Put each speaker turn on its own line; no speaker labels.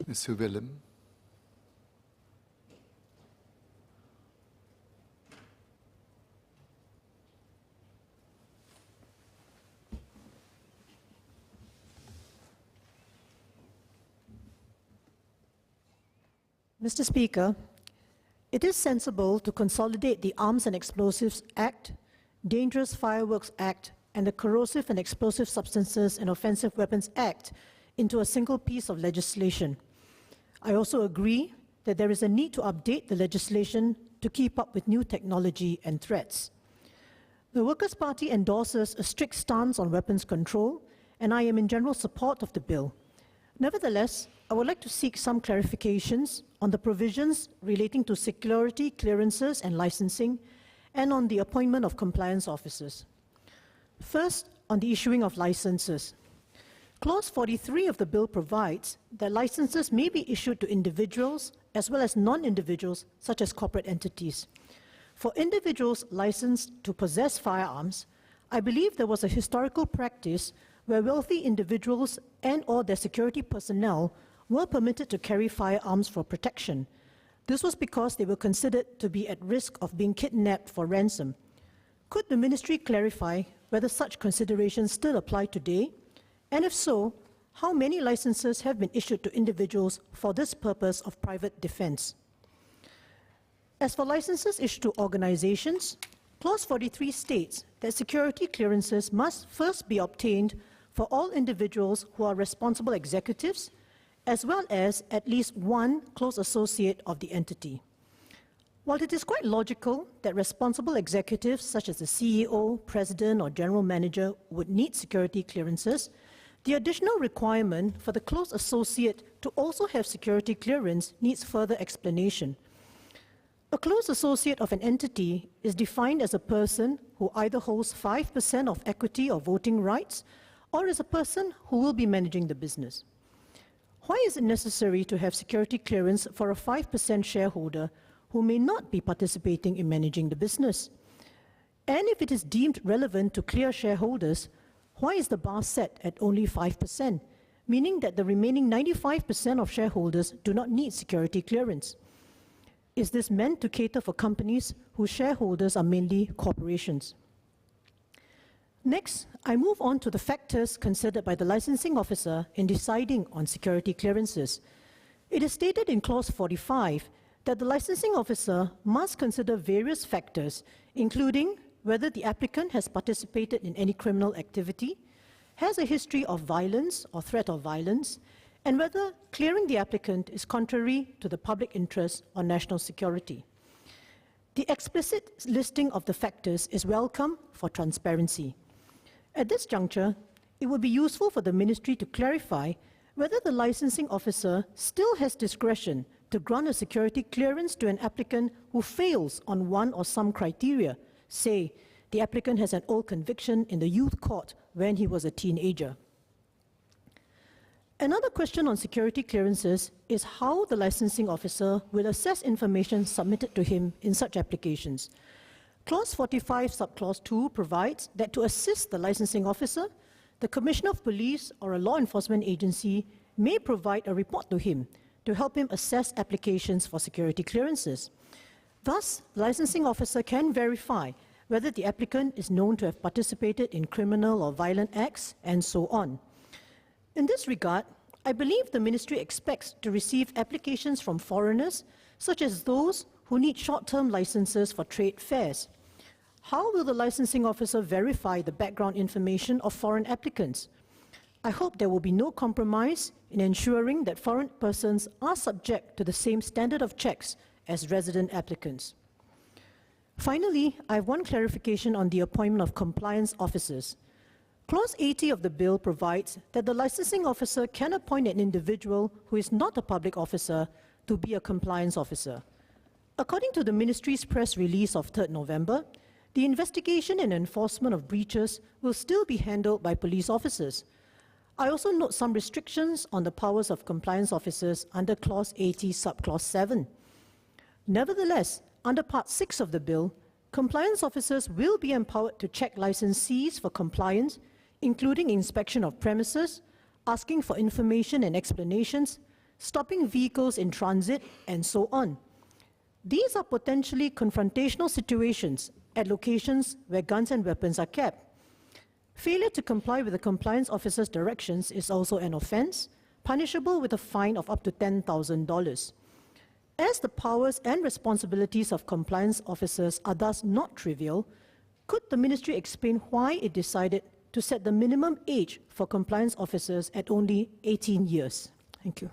Ms. Sylvia Lim.
Mr. Speaker, it is sensible to consolidate the Arms and Explosives Act, Dangerous Fireworks Act, and the Corrosive and Explosive Substances and Offensive Weapons Act into a single piece of legislation. I also agree that there is a need to update the legislation to keep up with new technology and threats. The Workers' Party endorses a strict stance on weapons control, and I am in general support of the bill. Nevertheless, I would like to seek some clarifications on the provisions relating to security clearances and licensing, and on the appointment of compliance officers. First, on the issuing of licenses. Clause 43 of the bill provides that licenses may be issued to individuals as well as non-individuals, such as corporate entities. For individuals licensed to possess firearms, I believe there was a historical practice where wealthy individuals and/or their security personnel were permitted to carry firearms for protection. This was because they were considered to be at risk of being kidnapped for ransom. Could the ministry clarify whether such considerations still apply today? And if so, how many licenses have been issued to individuals for this purpose of private defense? As for licenses issued to organizations, Clause 43 states that security clearances must first be obtained for all individuals who are responsible executives, as well as at least one close associate of the entity. While it is quite logical that responsible executives such as the CEO, president, or general manager would need security clearances, the additional requirement for the close associate to also have security clearance needs further explanation. A close associate of an entity is defined as a person who either holds 5% of equity or voting rights, or is a person who will be managing the business. Why is it necessary to have security clearance for a 5% shareholder who may not be participating in managing the business? And if it is deemed relevant to clear shareholders, why is the bar set at only 5%, meaning that the remaining 95% of shareholders do not need security clearance? Is this meant to cater for companies whose shareholders are mainly corporations? Next, I move on to the factors considered by the licensing officer in deciding on security clearances. It is stated in Clause 45 that the licensing officer must consider various factors, including whether the applicant has participated in any criminal activity, has a history of violence or threat of violence, and whether clearing the applicant is contrary to the public interest or national security. The explicit listing of the factors is welcome for transparency. At this juncture, it would be useful for the ministry to clarify whether the licensing officer still has discretion to grant a security clearance to an applicant who fails on one or some criteria. Say, the applicant has an old conviction in the youth court when he was a teenager. Another question on security clearances is how the licensing officer will assess information submitted to him in such applications. Clause 45, subclause 2 provides that to assist the licensing officer, the Commissioner of Police or a law enforcement agency may provide a report to him to help him assess applications for security clearances. Thus, the licensing officer can verify whether the applicant is known to have participated in criminal or violent acts, and so on. In this regard, I believe the ministry expects to receive applications from foreigners, such as those who need short-term licenses for trade fairs. How will the licensing officer verify the background information of foreign applicants? I hope there will be no compromise in ensuring that foreign persons are subject to the same standard of checks as resident applicants. Finally, I have one clarification on the appointment of compliance officers. Clause 80 of the bill provides that the licensing officer can appoint an individual who is not a public officer to be a compliance officer. According to the ministry's press release of 3rd November, the investigation and enforcement of breaches will still be handled by police officers. I also note some restrictions on the powers of compliance officers under Clause 80, subclause 7. Nevertheless, under Part 6 of the bill, compliance officers will be empowered to check licensees for compliance, including inspection of premises, asking for information and explanations, stopping vehicles in transit, and so on. These are potentially confrontational situations at locations where guns and weapons are kept. Failure to comply with the compliance officer's directions is also an offence, punishable with a fine of up to $10,000. As the powers and responsibilities of compliance officers are thus not trivial, could the ministry explain why it decided to set the minimum age for compliance officers at only 18 years? Thank you.